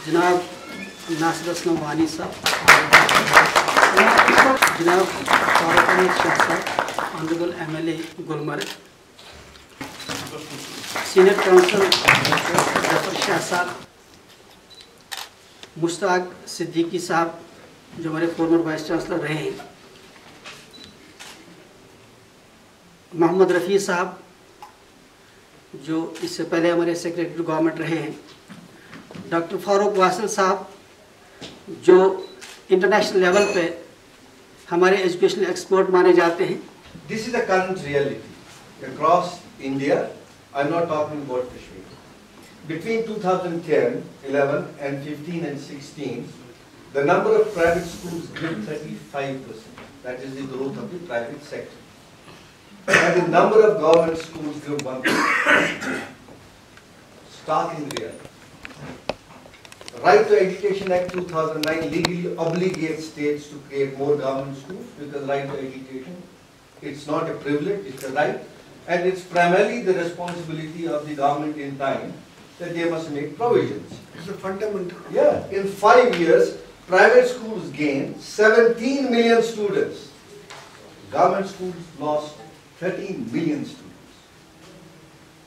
जनाब नासिर असलम वानी साहब, जनाब फारूक अहमद शाह साहब, honourable MLA Gulmarg, senior council Zafar Shah साहब, मुश्ताक सिद्दीकी साहब जो हमारे फॉर्मर वाइस चांसलर रहे हैं, मोहम्मद रफ़ी साहब जो इससे पहले हमारे सेक्रेटरी गवर्नमेंट रहे हैं, डॉक्टर फारूक वासिल साहब जो इंटरनेशनल लेवल पे हमारे एजुकेशनल एक्सपर्ट माने जाते हैं। This is the current reality across India. I'm not talking about Kashmir. Between 2010, 11 and 15 and 16, the number of private schools grew 35%. That is the growth of the private sector. And the number of government schools grew 1%. Starting reality. Right to Education Act 2009 legally obligates states to create more government schools because right to education, it's not a privilege, it's a right, and it's primarily the responsibility of the government in time that they must make provisions. It's a fundamental. Yeah, in 5 years, private schools gained 17 million students. Government schools lost 13 million students.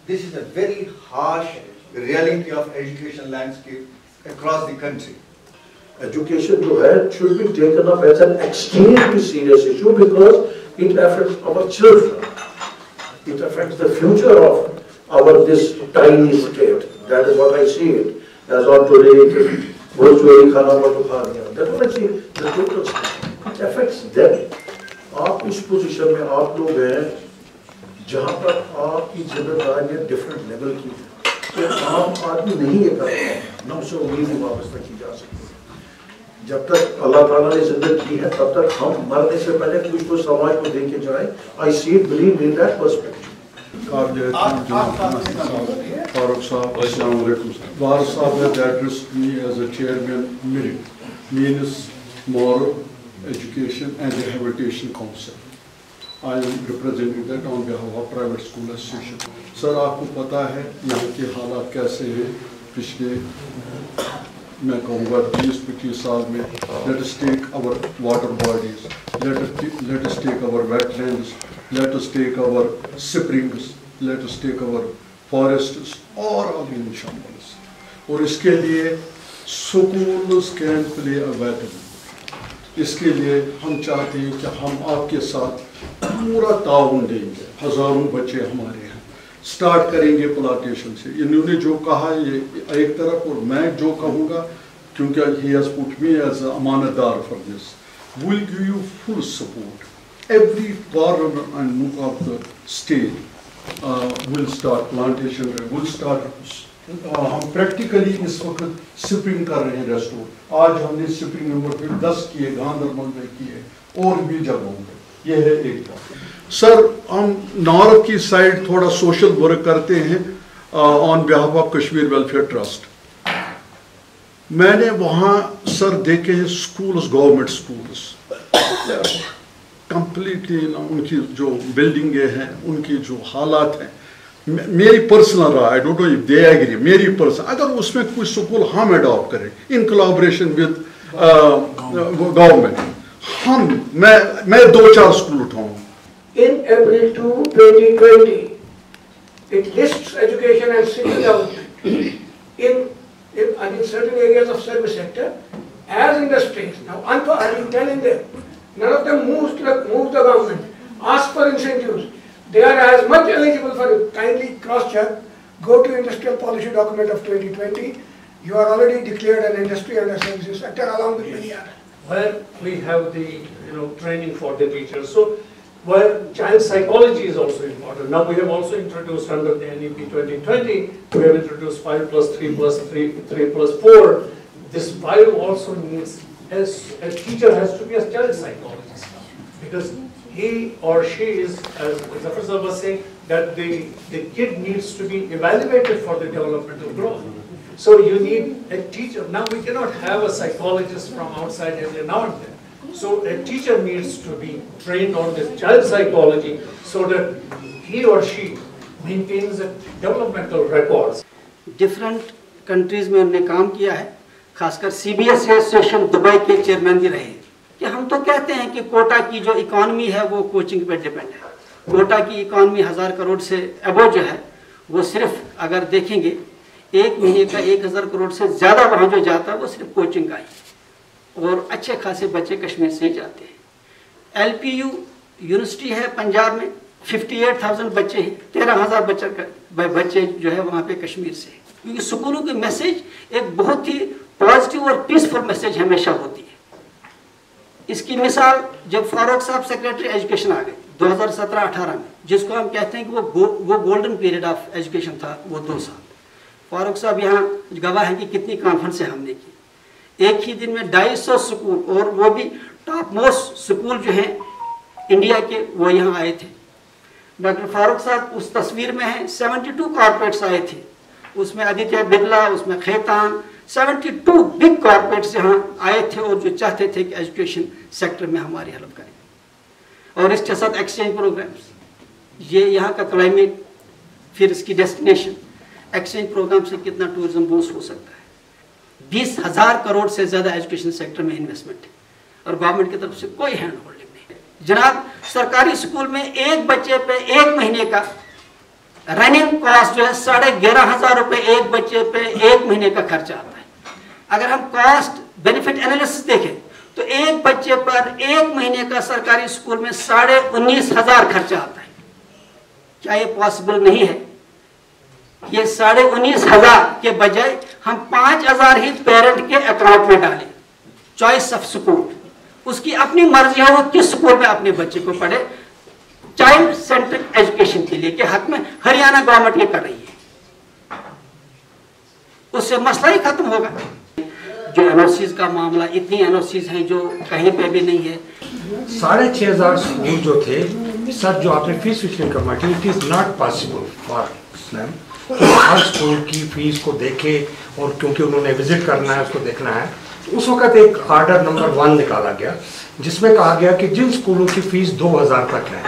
This is a very harsh reality of education landscape across the country. Education should be taken up as an extremely serious issue because it affects our children. It affects the future of this tiny state. That is what I see it. As on today, virtually That's what I see. The total state. It affects them. आप इस position में आप लोग हैं जहाँ पर आपकी जिम्मेदारियाँ डिफरेंट लेवल की हैं। आम आदमी नहीं ये कर पाता, न उसे उम्मीद वापस रखी जा सकती। जब तक अल्लाह ताला ने जिंदगी की है तब तक हम मरने से पहले कुछ तो समाज को दे के जाएं। I see believe in that perspective. Farooq Sahab, Assalamu alaikum. Var Sahab has addressed me as a chairman means Moral Education and Rehabilitation Council. I am representing that on behalf of Private School Association. Sir, आपको पता है यहाँ के हालात कैसे हैं पिछले मैं कहूँगा 20-25 साल में. Let us take our water bodies, let us take our wetlands, let us take our springs, let us take our forests और अभी शामिल. और इसके लिए schools can play a vital. इसके लिए हम चाहते हैं कि हम आपके साथ पूरा ताउन देंगे. हजारों बच्चे हमारे हैं. स्टार्ट करेंगे प्लांटेशन से. इन्होंने जो कहा ये एक तरफ और मैं जो कहूँगा क्योंकि he has put me as a अमानतदार for this. We'll give you full support. Every corner and nook of the state will start plantation. Will start. हम प्रैक्टिकली इस वक्त स्प्रिंग कर रहे हैं रेस्टोर. आज हमने स्प्रिंग नंबर 10 किए, गांधरबल में किए और भी जगहों पे. ये है एक बात. सर, हम नॉर्थ की साइड थोड़ा सोशल वर्क करते हैं on behalf of Kashmir welfare trust. मैंने वहाँ सर देखे हैं स्कूल्स, गवर्नमेंट स्कूल्स कंप्लीटली उनकी जो बिल्डिंगें हैं, उनकी जो हालात हैं. मेरी पर्सनल राय, I don't know if they agree, मेरी पर्सनल, अगर उसमें कोई स्कूल हम अडॉप्ट करें इन कोलैबोरेशन विद गवर्नमेंट, मैं 2-4 school उठाऊँ. In April 2020, it lists education as city government in certain areas of service sector as industries. Now, I've been telling them, none of them move the government, ask for incentives. They are as much eligible for it. Kindly cross-check, go to industrial policy document of 2020. You are already declared an industry and a services sector along with many others. Where we have the training for the teachers. So where child psychology is also important. Now we have also introduced under the NEP 2020, we have introduced 5+3+3+4. This 5 also means as a teacher has to be a child psychologist because he or she is, as Zafar Sahab was saying, that the kid needs to be evaluated for the developmental growth. So you need a teacher. Now we cannot have a psychologist from outside every now and then. So a teacher needs to be trained on this child psychology so that he or she maintains the developmental records. Different countries में हमने काम किया है. खास कर CBSE association Dubai के chairman भी रहे, कि हम तो कहते हैं कि कोटा की जो इकॉनमी है वो कोचिंग पे डिपेंड है। कोटा की इकॉनमी 1000 करोड़ से अबव जो है वो सिर्फ अगर देखेंगे एक महीने का 1000 करोड़ से ज़्यादा वहाँ जो जाता है वो सिर्फ कोचिंग का ही, और अच्छे खासे बच्चे कश्मीर से ही जाते हैं। LPU यूनिवर्सिटी है पंजाब में, 58,000 बच्चे हैं, 13,000 बच्चे जो है वहाँ पे कश्मीर से, क्योंकि स्कूलों की मैसेज एक बहुत ही पॉजिटिव और पीसफुल मैसेज हमेशा होती है। इसकी मिसाल जब फारूक साहब सेक्रेटरी एजुकेशन आ गए 2017-18 में, जिसको हम कहते हैं कि वो गोल्डन पीरियड ऑफ एजुकेशन था, वो 2 साल। फारूक साहब यहाँ गवाह हैं कि कितनी कॉन्फ्रेंसें हमने की, एक ही दिन में 250 स्कूल, और वो भी टॉप मोस्ट स्कूल जो हैं इंडिया के, वो यहाँ आए थे। डॉक्टर फारूक साहब उस तस्वीर में हैं, 72 कॉर्पोरेट्स आए थे, उसमें आदित्य बिरला, उसमें खैतान, 72 बिग कॉर्पोरेट्स यहाँ आए थे, और जो चाहते थे कि एजुकेशन सेक्टर में हमारी हेल्प करें। और इसके साथ एक्सचेंज प्रोग्राम्स, ये यहाँ का क्लाइमेट, फिर इसकी डेस्टिनेशन, एक्सचेंज प्रोग्राम से कितना टूरिज्म बूस्ट हो सकता है। 20,000 करोड़ से ज़्यादा एजुकेशन सेक्टर में इन्वेस्टमेंट है, और गवर्नमेंट की तरफ से कोई हैंड होल्डिंग नहीं है। जनाब, सरकारी स्कूल में एक बच्चे पे एक महीने का रनिंग कॉस्ट जो है 11,500 रुपये एक बच्चे पे एक महीने का खर्चा आता है। अगर हम कॉस्ट बेनिफिट एनालिसिस देखें तो एक बच्चे पर एक महीने का सरकारी स्कूल में 19,500 खर्चा आता है। क्या ये पॉसिबल नहीं है? ये 19,500 के बजाय हम 5,000 ही पेरेंट के अकाउंट में डालें, चॉइस ऑफ स्कूल, उसकी अपनी मर्जी है वो किस स्कूल में अपने बच्चे को पढ़े, चाइल्ड सेंट्रिक एजुकेशन के लिए, के हक में हरियाणा गवर्नमेंट ये कर रही है, उससे मसला ही खत्म होगा। जो एनओसीज का मामला, इतनी एनओसीज हैं जो कहीं पे भी नहीं है। 6,500 स्कूल जो थे सर, जो आपने फीस फिक्सिंग करवाई, it is not possible for इस्लाम तो हर स्कूल की फीस को देखे, और क्योंकि उन्होंने विजिट करना है, उसको देखना है, तो उस वक्त एक आर्डर नंबर 1 निकाला गया जिसमें कहा गया कि जिन स्कूलों की फीस 2,000 तक है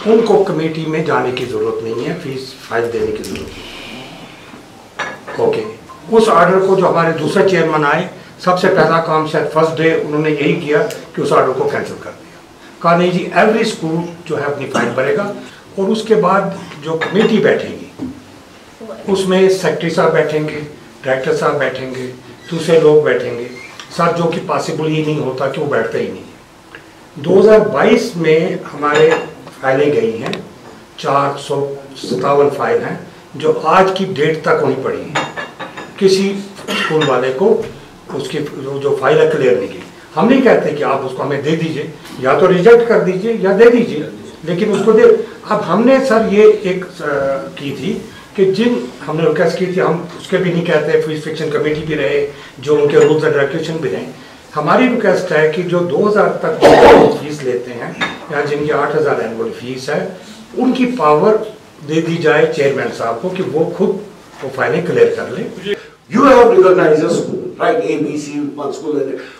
उनको कमेटी में जाने की जरूरत नहीं है, फीस फाइल देने की जरूरत नहीं। ओके, उस ऑर्डर को जो हमारे दूसरे चेयरमैन आए, सबसे पहला काम शायद फर्स्ट डे उन्होंने यही किया कि उस ऑर्डर को कैंसिल कर दिया। कहा नहीं जी, एवरी स्कूल जो है अपनी फाइल भरेगा, और उसके बाद जो कमेटी बैठेगी उसमें सेक्रेटरी साहब बैठेंगे, डायरेक्टर साहब बैठेंगे, दूसरे लोग बैठेंगे सर, जो कि पॉसिबल ही नहीं होता कि वो बैठते ही नहीं। 2022 में हमारे फाइलें गई हैं, 457 फाइल हैं जो आज की डेट तक होनी पड़ी है। किसी स्कूल वाले को उसकी जो फाइल है क्लियर नहीं की। हम नहीं कहते कि आप उसको हमें दे दीजिए, या तो रिजेक्ट कर दीजिए या दे दीजिए, लेकिन उसको दे। अब हमने सर ये एक की थी कि जिन हमने रिक्वेस्ट की थी, हम उसके भी नहीं कहते, फीस फिक्सिंग कमेटी भी रहे, जो उनके रूल्स एंड रेगुलेशन भी रहे। हमारी रिक्वेस्ट है कि जो 2,000 तक फीस लेते हैं या जिनकी 8,000 एनुअल फीस है, उनकी पावर दे दी जाए चेयरमैन साहब को कि वो खुद वो फाइलें क्लियर कर लें। You have recognized a school, right? A, B, C, one school,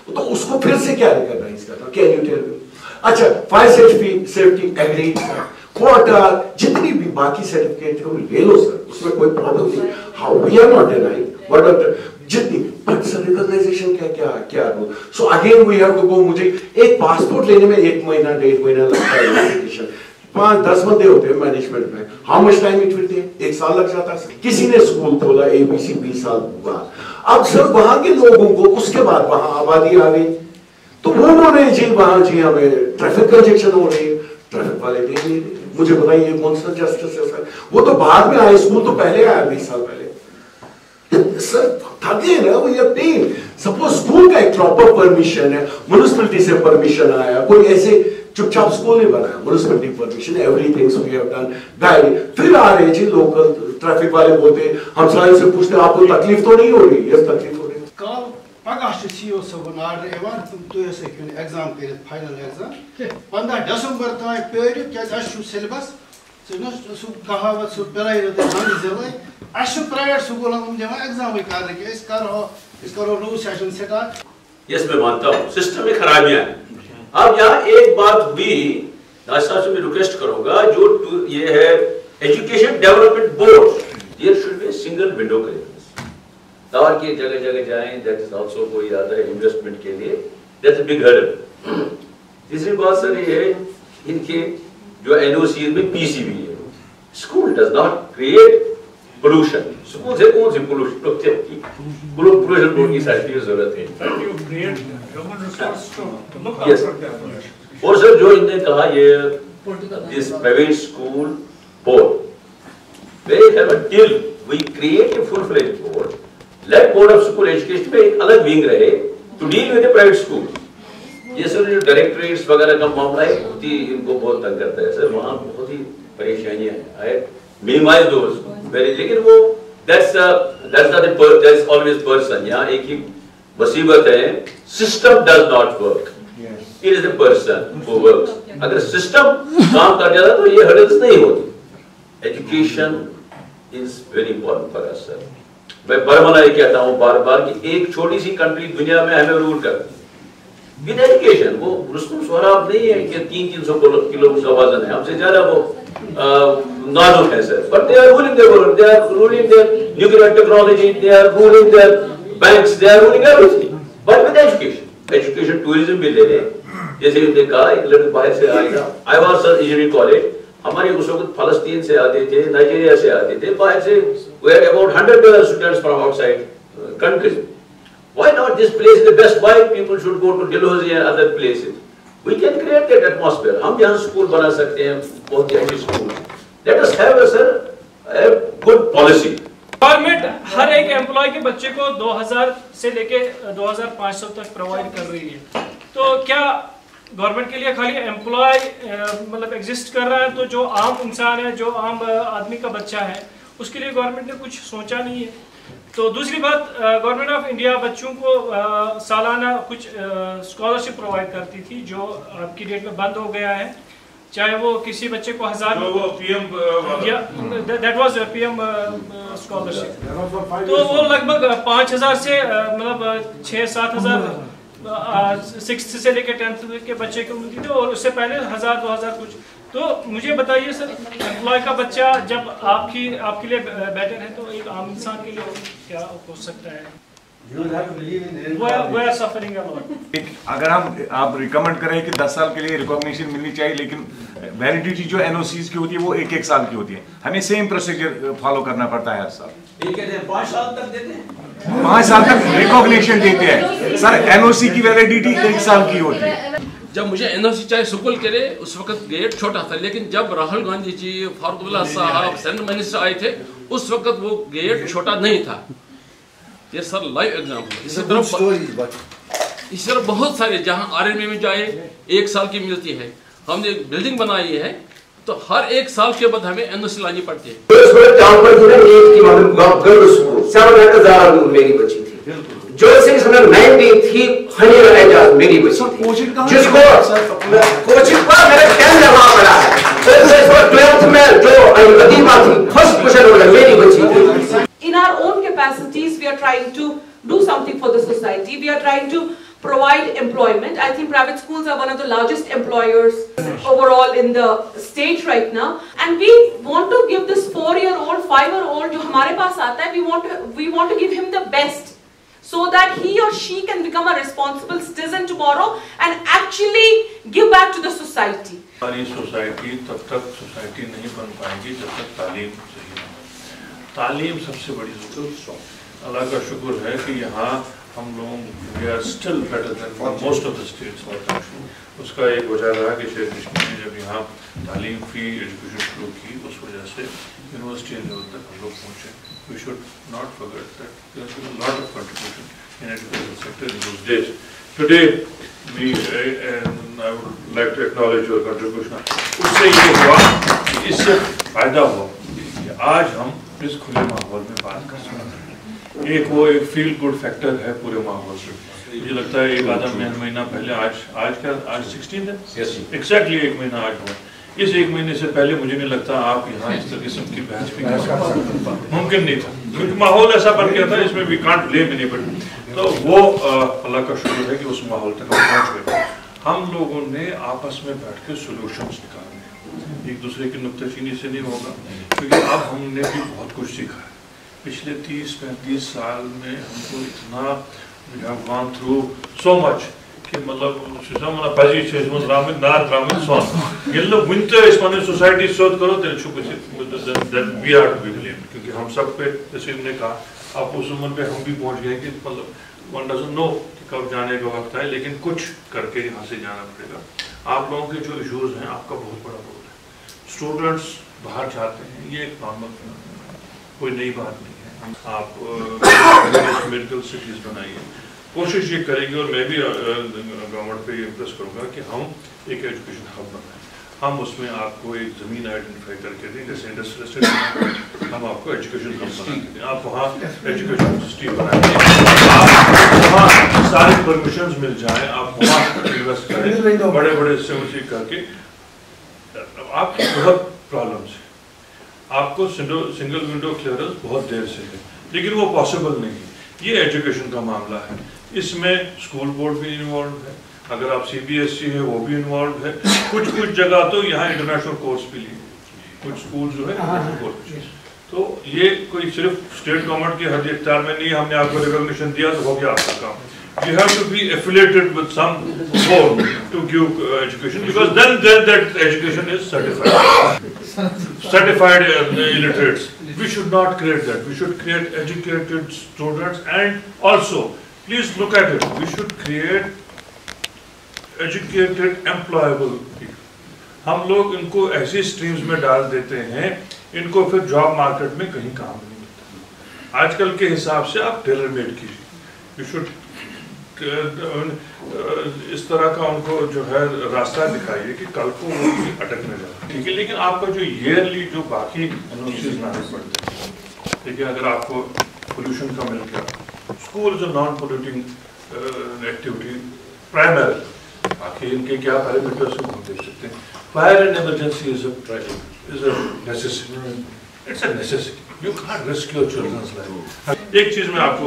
तो उसको फिर से क्या recognize करना? Can you tell me? अच्छा, fire safety agreed, quota, जितनी भी बाकी सर्टिफिकेट को ले लो सर, उसमें कोई प्रॉब्लम नहीं। How we are not denying, but जितनी, but sir recognition क्या rule? So again we have to go, मुझे एक पासपोर्ट लेने में 1 महीना 1.5 महीना लगता है एप्लीकेशन, 5-10 बंदे होते हैं मैनेजमेंट में, how much time it will take? 1 साल लग जाता है। किसी ने स्कूल खोला ABC 20 साल हुआ, अब सर वहां के लोगों को उसके बाद वहां आबादी आ गई, तो वो बोल रहे जी वहां जी हमें ट्रैफिक कंजेक्शन हो रही है, ट्रैफिक वाले दे नहीं रहे। मुझे बताइए कौन सा जस्टिस है सर? वो तो बाद में आए, स्कूल तो पहले आया 20 साल पहले। सर थके ना वो, ये पेन। सपोज स्कूल का एक प्रॉपर परमिशन है, म्युनिसिपैलिटी से परमिशन आया, कोई ऐसे चुपचाप स्कूल नहीं बनाया, municipality permission, everything we have done guide. फिर आ रहे जी लोकल ट्रैफिक वाले बोलते, हम सारे से पूछते आपको तकलीफ तो नहीं हो रही? यस तकलीफ हो रही है। कल पगह सीओ सबन आर्डर एवं तुम एग्जाम कर फाइनल एग्जाम 15 दिसंबर ताई पेरियो क्या सिलेबस सु कहावत सु पेराई प्राइवेट स्कूल एग्जाम करो न्यू सेशन स्टार्ट। यस मैं मानता हूँ सिस्टम में खराबियां हैं। अब यहाँ एक बात भी दास साहब से मैं रिक्वेस्ट करूंगा, जो ये है education development board, there should be single window collection. Tower کی جگہ جگہ جائیں, دیٹ از آلسو کوئی آتا ہے انویسٹمنٹ کے لیے, دیٹس اے بگ ہرڈل. تیسری بات سر یہ ہے ان کے جو NOCs میں PCB ہے. School does not create pollution. School سے کون سی پولوشن ہوتی ہے؟ پولوشن روڈ کی سائٹ کی ضرورت ہے. اور سر جو انہوں نے کہا یہ this private school board, they have a till we create a full-fledged board, let board of school education میں ایک الگ wing رہے to deal with the private school. یہ سر جو ڈائریکٹریٹس وغیرہ کا معاملہ ہے بہت ہی ان کو بہت تنگ کرتا ہے سر, وہاں بہت ہی پریشانیاں ہیں. I minimize those very, لیکن وہ that's always person. یہاں ایک ہی مصیبت ہے, system does not work. It is the person who works. اگر سسٹم کام کر جاتا تو یہ ہرڈلز نہیں ہوتی. Education is very important for us sir. میں برمنا یہ کہتا ہوں بار بار کہ ایک چھوٹی سی کنٹری دنیا میں ہمیں رول کرتی ہے ود ایجوکیشن. وہ رستم سہراب نہیں ہے کہ 300 کلو کا وزن ہے, ہم سے زیادہ وہ نازک ہے sir. But they are ruling the world, they are ruling their nuclear technology, they are ruling their banks, they are ruling everything. But with education, education tourism بھی لے لیں. جیسے انہوں نے کہا ایک لڑکا باہر سے آئے گا, I was sir engineering college, ہمارے اس وقت فلسطین سے آتے تھے, نائجیریا سے آتے تھے, باہر سے we had about 100 students from outside countries. Why not this place is the best? Why people should go to Dalhousie and other places? We can create that atmosphere. ہم یہاں اسکول بنا سکتے ہیں, بہت ہی اچھی school. Let us have a good policy. Government ہر ایک امپلائی کے بچے کو 2000 سے لے کے 2500 تک پرووائڈ کر رہی ہے. تو کیا گورنمنٹ کے لیے خالی امپلائی مطلب ایگزسٹ کر رہا ہے, تو جو عام انسان ہے, جو عام آدمی کا بچہ ہے, اس کے لیے گورنمنٹ نے کچھ سوچا نہیں ہے؟ تو دوسری بات, گورنمنٹ آف انڈیا بچوں کو سالانہ کچھ اسکالرشپ پرووائڈ کرتی تھی جو اب کی ڈیٹ میں بند ہو گیا ہے. چاہے وہ کسی بچے کو 1000 دیٹ واز PM اسکالرشپ, تو وہ لگ بھگ 5000 سے مطلب 6-7 ہزار 6th سے لے کے 10th کے بچے کو ملتی تھی, اور اس سے پہلے 1000-2000 کچھ. تو مجھے بتائیے سر, امپلائی کا بچہ جب آپ کے لیے بیٹر ہے تو ایک عام انسان کے لیے کیا ہو سکتا ہے؟ اگر آپ ریکمنڈ کریں کہ 10 سال کے لیے ریکگنیشن ملنی چاہیے, لیکن ویلیڈیٹی جو NOCs کی ہوتی ہے وہ 1 سال کی ہوتی ہے, ہمیں سیم پروسیجر فالو کرنا پڑتا ہے ہر سال. 5 سال تک دیتے ہیں, 5 سال تک ریکگنیشن دیتے ہیں سر. NOC کی ویلیڈیٹی 1 سال کی ہوتی ہے. جب مجھے NOC چاہے اسکول کے لیے اس وقت گیٹ چھوٹا تھا, لیکن جب راہل گاندھی جی, فاروق عبداللہ صاحب سینٹرل منسٹر آئے تھے, اس وقت وہ گیٹ چھوٹا نہیں تھا. یہ سر لائیو ایگزامپل. اسی طرح بہت سارے جہاں RMA میں جائے 1 سال کی ملتی ہے. ہم نے ایک بلڈنگ بنائی ہے تو ہر 1 سال کے بعد ہمیں NOC لانی پڑتی ہے. جو 690 تھی خنیر اعجاز میری بچی تھی, جس کو کوچنگ پر میرے 10 لگا پڑا ہے. 12th میں جو قدیمہ تھی فرسٹ پوزیشن والا میری بچی تھی. In our own capacities, we are trying to do something for the society. We are trying to provide employment. I think private schools are one of the largest employers overall in the state right now. And we want to give this 4-year-old, 5-year-old jo hamare paas aata hai, we want to give him the best, so that he or she can become a responsible citizen tomorrow and actually give back to the society. ہماری society تب تک society نہیں بن پائے گی جب تک تعلیم صحیح نہ ہو. تعلیم سب سے بڑی ضرورت. اللہ کا شکر ہے کہ یہاں ہم لوگ we are still better than most of the states of the country. اس کا ایک وجہ رہا کہ شیخ کشمیر نے جب یہاں تعلیم فری ایجوکیشن شروع کی, اس وجہ سے یونیورسٹی لیول تک ہم لوگ پہنچے. We should not forget that there has been a lot of contribution in education sector in those days. Today, I would like to acknowledge your contribution. اس سے یہ ہوا کہ اس سے فائدہ ہوا کہ آج ہم اس کھلے ماحول میں بات کر سکتے ہیں. ایک فیل گڈ فیکٹر ہے پورے ماحول سے. مجھے لگتا ہے ایک آدھا مہینہ پہلے, آج 16 ہے, ایگزیکٹلی 1 مہینہ آج ہوا. اس 1 مہینے سے پہلے مجھے نہیں لگتا آپ یہاں اس قسم کی بحث بھی ممکن نہیں تھا, کیونکہ ماحول ایسا بن گیا تھا, اس میں we can't blame anybody. تو وہ اللہ کا شکر ہے کہ اس ماحول تک ہم پہنچ گئے. ہم لوگوں نے آپس میں بیٹھ کے سولوشنس نکالنے ہیں, ایک دوسرے کی نکتہ چینی سے نہیں ہوگا, کیونکہ اب ہم نے بھی بہت کچھ سیکھا ہے. पिछले 30-35 साल में हमको इतना we have gone through so much कि मतलब सुसमना पजी छे मन रामित नार रामित सोन ये लोग विंटर इस पने सोसाइटी शोध करो तो that we are to be blamed क्योंकि हम सब पे जैसे हमने कहा आप उस उम्र पे हम भी पहुंच गए कि मतलब one doesn't know कि कब जाने का वक्त है लेकिन कुछ करके यहाँ से जाना पड़ेगा। आप लोगों के जो इश्यूज हैं आपका बहुत बड़ा रोल है। स्टूडेंट्स बाहर जाते हैं ये एक नॉर्मल कोई नई बात नहीं है। आप मेडिकल सिटीज बनाइए, कोशिश ये करेंगे और मैं भी गवर्नमेंट पे इम्प्रेस करूँगा कि हम एक एजुकेशन हब बनाएं। हम उसमें आपको एक ज़मीन आइडेंटिफाई करके दें जैसे इंडस्ट्रियल एस्टेट हम आपको एजुकेशन हब बना के दें। आप वहाँ एजुकेशन सिस्टम बनाएंगे, आप वहाँ सारे परमिशंस मिल जाएँ, आप वहाँ इन्वेस्ट करें बड़े बड़े से करके। आपकी बहुत प्रॉब्लम्स है, आपको सिंगल विंडो क्लियरेंस बहुत देर से है लेकिन वो पॉसिबल नहीं है। ये एजुकेशन का मामला है, इसमें स्कूल बोर्ड भी इन्वॉल्व है, अगर आप CBSE है वो भी इन्वॉल्व है, कुछ जगह तो यहाँ इंटरनेशनल कोर्स भी लिए कुछ स्कूल जो है कोर्स। तो ये कोई सिर्फ स्टेट गवर्नमेंट के हद इख्तियार में नहीं, हमने आपको रिकॉग्निशन दिया तो हो गया आपका काम। You have to be affiliated with some board to give education because then that education is certified. Certified illiterates. We should not create that. We should create educated students and also, please look at it. We should create educated, employable people. हम लोग इनको ऐसी streams में डाल देते हैं, इनको फिर जॉब मार्केट में कहीं काम नहीं मिलता। आजकल के हिसाब से आप टेलर मेड कीजिए। You should इस तरह का उनको जो है रास्ता दिखाइए कि कल को वो भी अटकने जाए, ठीक है। लेकिन आपका जो ईयरली जो बाकी एनओसीज लाने पड़ते हैं, ठीक है, अगर आपको पोल्यूशन का मिल गया, स्कूल जो नॉन पोल्यूटिंग एक्टिविटी प्राइमरी, बाकी इनके क्या पैरामीटर्स हम देख सकते हैं। Fire and emergency is a necessity, it's a necessity, you can't risk your children's life. एक चीज मैं आपको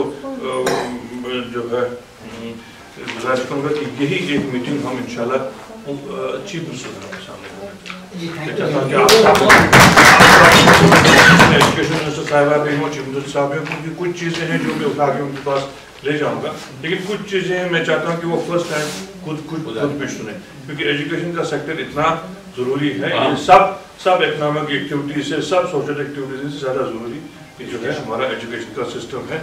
जो है गुजारिश करूँगा कि यही एक मीटिंग हम इंशाल्लाह चीफ मिनिस्टर के सामने एजुकेशन मिनिस्टर साहिबा भी हो, चीफ मिनिस्टर साहब हैं, क्योंकि कुछ चीज़ें हैं जो मैं उठा के उनके पास ले जाऊँगा, लेकिन कुछ चीज़ें मैं चाहता हूँ कि वो फर्स्ट टाइम खुद भी सुने, क्योंकि एजुकेशन का सेक्टर इतना ज़रूरी है। ये सब इकोनॉमिक एक्टिविटीज से, सब सोशल एक्टिविटीज से ज़्यादा ज़रूरी जो है हमारा एजुकेशन का सिस्टम है।